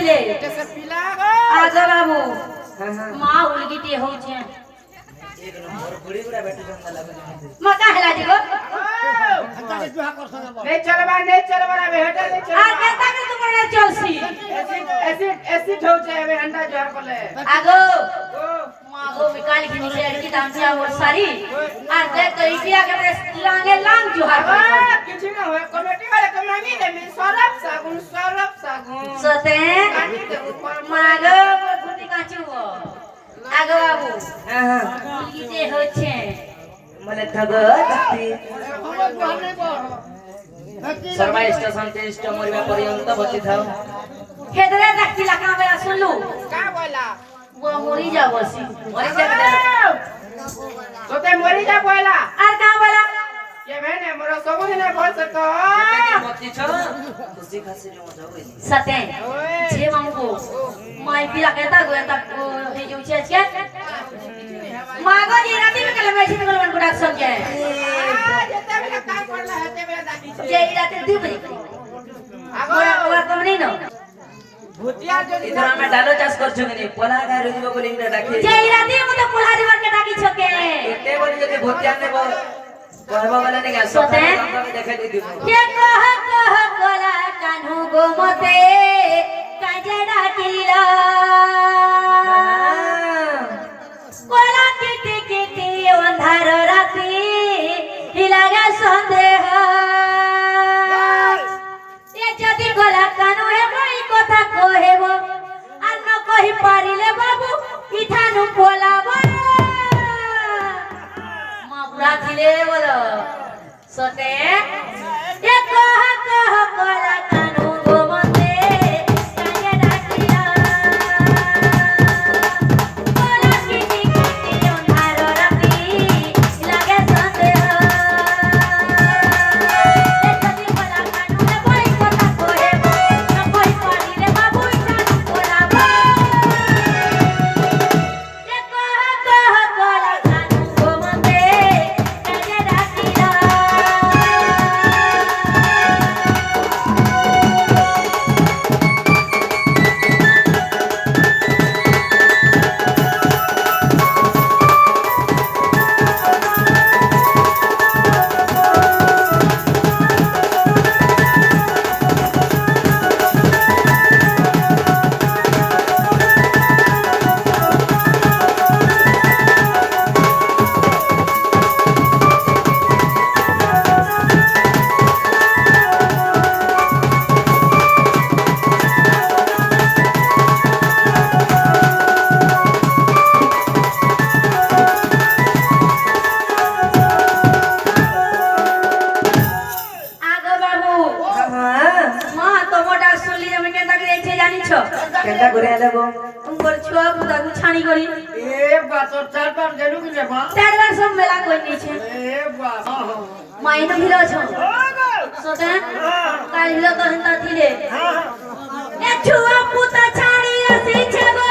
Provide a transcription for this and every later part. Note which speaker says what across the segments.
Speaker 1: ଥିଲେ
Speaker 2: से पिला गो
Speaker 1: आगे बाबू माँ उलगिटी हो छे
Speaker 3: एक नंबर बुढ़ी बुढ़ा बैठे जंगल लगे
Speaker 1: माँ का हेला दिगो
Speaker 2: नहीं चलबा रे हटा ले चल
Speaker 1: आ कहता कि तुम ने चलसी
Speaker 2: एसिड हो जाए बे अंडा जोर कोले
Speaker 1: आगो
Speaker 2: ओ
Speaker 1: माँ गो निकाल के नीचे लड़की दाम से और सारी आ देख तो इटिया के लांगे लांग जुहार
Speaker 2: किछ ना होए कमेटी वाले के मांगी दे मी सरफ सागुन
Speaker 1: सोते
Speaker 2: काटी दे ऊपर
Speaker 1: माँ गो गुटी काचू हो आगो बाबू उलगिटी हो छे
Speaker 3: मले थगत सर्वा स्टेशन ते स्टेशन मरिबा पर्यंत बची थाओ
Speaker 1: खेदरे देखिला का बेला सुनलू
Speaker 2: का बोला
Speaker 1: वो मरी जाबसी
Speaker 3: मरि जाबे
Speaker 2: तोते मरी जा बोला
Speaker 1: আর का बेला
Speaker 2: के मैंने मोर सब दिन बोल सको
Speaker 3: मति छ खुशी खासी रे मजा होई
Speaker 1: सते जे मामको माई पिला कहता गो तक हे जो छे छे मागो जी राती में कल मैच में मन को डाक समझे
Speaker 2: जते बेला काम करला हते बेला दादी छे
Speaker 1: जे राती 2 बजे
Speaker 2: आगो
Speaker 1: और कम नहीं न
Speaker 2: भुतिया जदी
Speaker 3: इधर में डालो चाष कर छु नि पोला का रुजिबो बोली ने राखे
Speaker 1: जे राती में तो पोला दिवर के डाकी छके
Speaker 3: एते बोली जदी भोतिया ने कहबो वाला ने का
Speaker 1: सोते
Speaker 3: देखे दी दी
Speaker 1: के कह कोला कान्हू गो मते काजे डाकिला कोला किटी किटी अंधार राती हिलागा संदेह ए जदी कोला कान्हू हे मोई কথা কহেব আর ন কহি পারিলে বাবু ইঠানু পোলাব মা বুড়া ছিলে বলো সতে এ কহ কলা কানু গোমতে কায়ে ডাকিলা কোলা কিটি কিটি অন্ধার রাতি লাগে সন্দেহ এ যদি কোলা কানু হে বই কথা কহেব ন কহি পারিলে বাবু ইঠানু পোলাব এ কহ কোলা কানু গোমতে কায়ে ডাকিলা আগো বাবু মা তোমাটা শুনলি আমি কেনটা করেছে জানিছ
Speaker 3: केनता करे आलेबो
Speaker 1: উঙ্গর ছুয়া বুদাগু ছানি করি
Speaker 2: ए बा तो चार बार देलु कि रे बा
Speaker 1: চারবার সব মেলা কই নিছে
Speaker 2: ए बा
Speaker 1: মাই তো ভিলো ছ সোতে কাল ভিলো তো হেনতা থিলে এ ছুয়া পুতা ছাড়ি আসিছে গো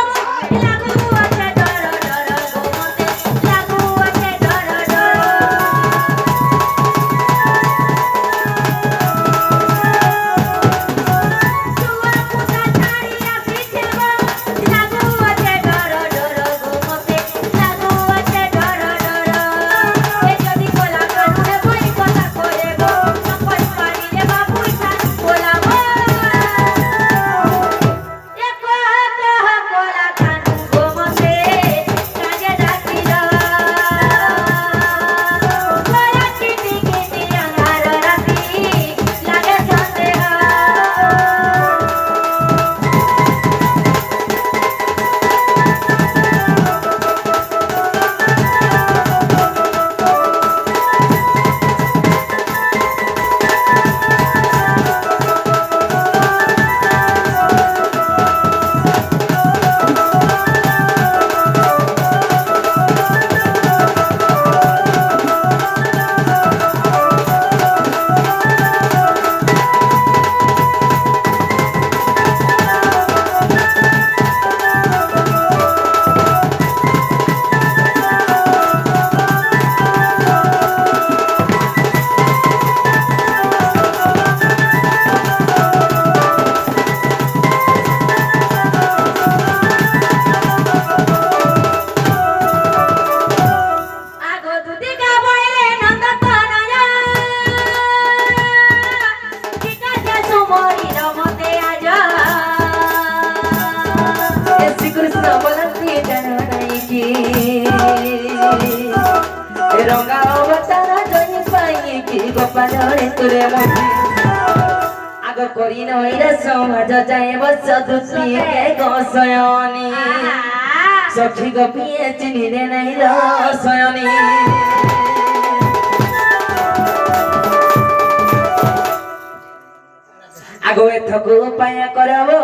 Speaker 1: লাগু আছে ডর ডর গো মতে লাগু আছে ডর ডর ছুয়া পুতা ছাড়ি আসিছে গো লাগু আছে ডর ডর গো মতে লাগু আছে ডর ডর এ যদি কোলা কানু হে বই কথা কইবো ন কই পারিলে বাবু ইঠান কোলাবো
Speaker 3: रंगा अवतार जई पाई कि गोपाल तुरे मोती आग करी नईरा समाज जाए बस दुती के गसयनी सखी गोपिए चिनी रे नहीं रसयनी आगो एथको उपाय करबो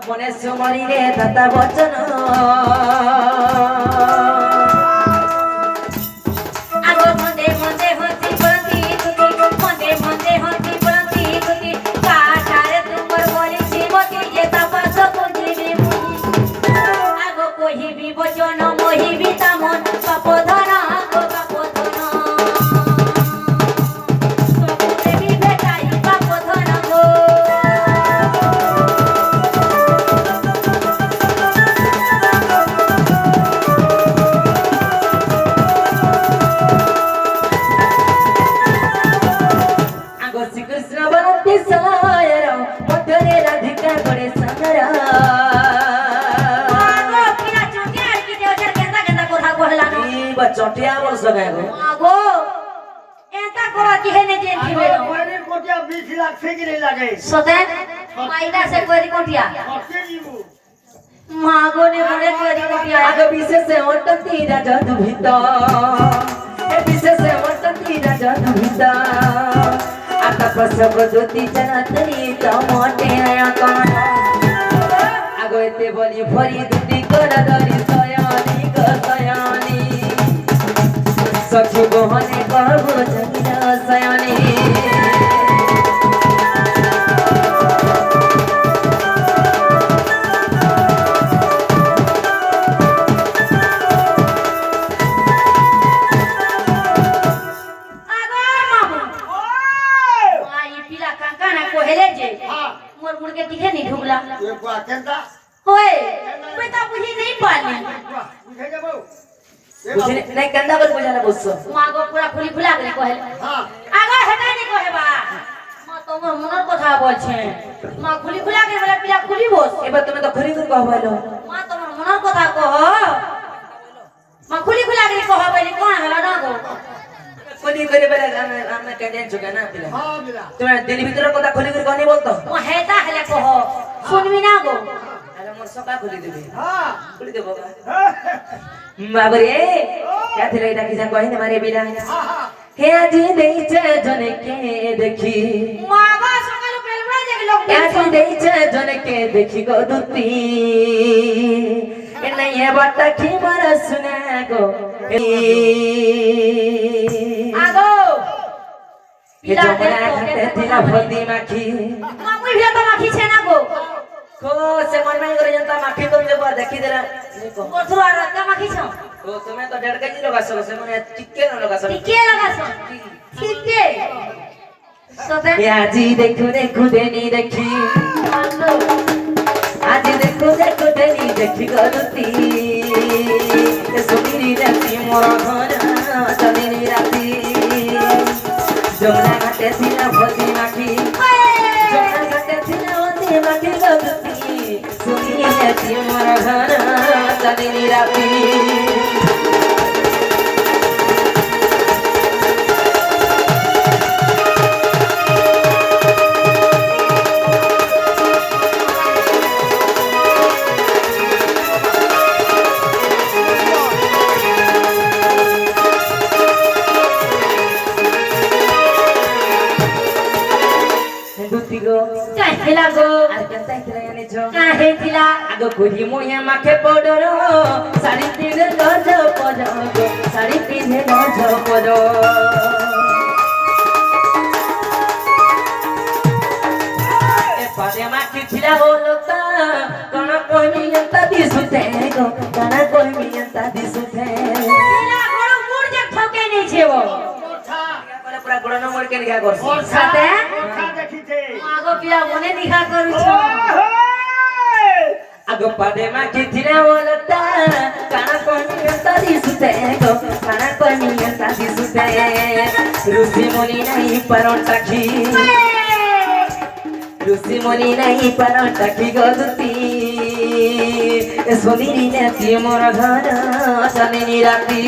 Speaker 3: मने सुमरी रे दाता वचन
Speaker 1: आगो मन्दे मन्दे होती बंदी तुती मन्दे होती बंदी तुती काठारे तुमर बोली श्रीमती जे तपस बुझिबी मुनि आगो कोही भी वचन मोहि भी तमन पापधन आगो पापधन सबुरे भी भेटाई पापधन गो
Speaker 3: कृष्ण बनती सलायर मधुरे राधिका गणे संगरा
Speaker 1: आगो पिला चोटिया की देवचर गेंदा गेंदा कोठा कोहलानो
Speaker 3: ई बचटिया वर्ष गएको
Speaker 1: आगो एता कोरा की है ने जेन की बेलो
Speaker 4: कोई कोटिया 20 लाख से की नहीं लगे
Speaker 1: सतेन माइदा से कोरी कोटिया
Speaker 4: कोटे जीवो
Speaker 1: मागो ने मोरे कोरी कोटिया
Speaker 3: आग विशेष ओटती राजा दुभिता ए विशेष ओटती राजा दुभिता आता प्रसव ज्योति जनातनी तमटे आकान आगो एते बोली भरी दुती कर दरी सयानी गसयानी सखी बहने कहबो जगिना सयानी
Speaker 1: आगो मामू आई पिला काकाना कोहेले जे
Speaker 4: हां
Speaker 1: मोर मुड़ के दिखे नहीं ढुकला
Speaker 4: ये को केंदा
Speaker 1: होए बेटा बुझी नहीं पाली
Speaker 4: बुझे जाबो
Speaker 3: बुझने नहीं कंदा बोल बुझाला बुझसो
Speaker 1: मागो पूरा खुली खुला के कोहेले
Speaker 4: हां
Speaker 1: आगो हेटा नहीं कोहेबा मा तो मोर मनर কথা বলছে মা খুলি খুলা के बोले पिला खुली बोस
Speaker 3: एबा तुमे तो खरी कर कहबालो
Speaker 1: মা তোমার মনের কথা কহ মা খুলি খুলা के कहबैली कोन हला ना गो
Speaker 3: खोली करे बेला हम कैंडियन छुके ना पिला
Speaker 4: हां मिला
Speaker 3: तुमे दिल भीतर कथा खोली कर कहनी बोलतो
Speaker 1: ओ हेता हले कह सुनबी ना गो
Speaker 3: अरे मोर सका खोली देबी
Speaker 4: हां
Speaker 3: खोली देबो बाबरे क्या थे एटा किसा कहिने मारे बिना
Speaker 4: हां
Speaker 3: हे आज देइछे जने के देखी
Speaker 1: मावा सकाल पेलबा जे लोग
Speaker 3: हे आज देइछे जने के देखी गो दुती ए नहीं है बटा की मर सुना गो
Speaker 1: आगो
Speaker 3: हे जमना घाटे थिला फदी माखी
Speaker 1: मामुई भी तो माखी छे ना गो
Speaker 3: को से मन में करे जनता माखी तुम जब देखी देला नहीं को
Speaker 1: कोथुआ रत्ता माखी छ
Speaker 3: तो तुम्हें तो 1.5 केजी लगा सको से मने टिक्के न लगा सको
Speaker 1: टिके लगा छ टिके सते
Speaker 3: ये आजी देखो देखो देनी देखी
Speaker 1: आगो
Speaker 3: आज देखो देखो देनी देखी गलती ए सोनी राती मोर घर चली राती जमुना घाटे थिला फदी माखी जमुना घाटे थिला फदी माखी गलती सोनी राती मोर घर चली राती दुतिगो
Speaker 1: काहे लागो
Speaker 3: আর কেনতা খেলা জানি ছ
Speaker 1: काहे थिला
Speaker 3: আগ করি মুয়া মাখে পড়র শাড়ি পিনে লজ পর শাড়ি পিনে লজ পর এ পারে মাখি ছিলা হলতা কোন কইমি এন্তা দিসুতে গো কোন কইমি এন্তা দিসুতে
Speaker 1: पिला घोड़ मुड़ जे ठोके नहीं छे वो
Speaker 4: कोठा
Speaker 3: পুরা গোড়ন মোর কে নিগা করছ
Speaker 4: और
Speaker 1: साथे
Speaker 4: कोठा देखी थे
Speaker 1: आगो पिला मने दिखा करू छ
Speaker 3: आग पारे माखी ছিলা হলতা কোন কইমি এন্তা দিসুতে গো কোন কইমি এন্তা দিসুতে রুসি মনি নাই পরটাখি রুসি মনি নাই পরটাখি গদুতি সোনিনি নাতি মোর ঘর চলেনি রাতি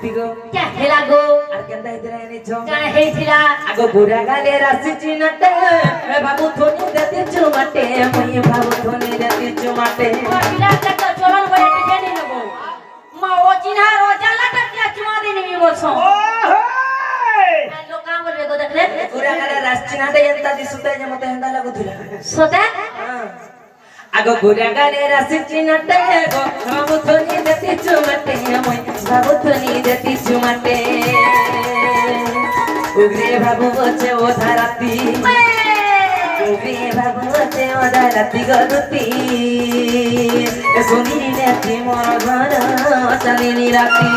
Speaker 3: দুতি গো
Speaker 1: কে হেলা গো
Speaker 3: আর কেনতা ইতরা এনেছ
Speaker 1: কাণ হেইছিলা
Speaker 3: আগো বুড়া গালে রাশি চিনাটে বাবু থনি দেতি চুমাটে মই বাবু থনি দেতি চুমাটে
Speaker 1: পিলা তো চলন বলে টিকে নি নেবো মা ও চিনা ও জালাটা কে চুমা দিনি মি বলছো লোক কাম বলবে গো দেখলে
Speaker 3: বুড়া গালে রাশি চিনাটে এন্তা দিসুতে যে মতে হেন্দা লাগুতুলা
Speaker 1: সতে
Speaker 3: আগো বুড়া গালে রাশি চিনাটে গো বাবু থনি দেতি চুমাটে মই বাবু থনি দেতি চুমাটে উগরে বাবু বচে ও ধারাতি উগরে বাবু বচে ও ধারাতি গদুতি শুনি নেতি মোর ঘর চালিনি রাতি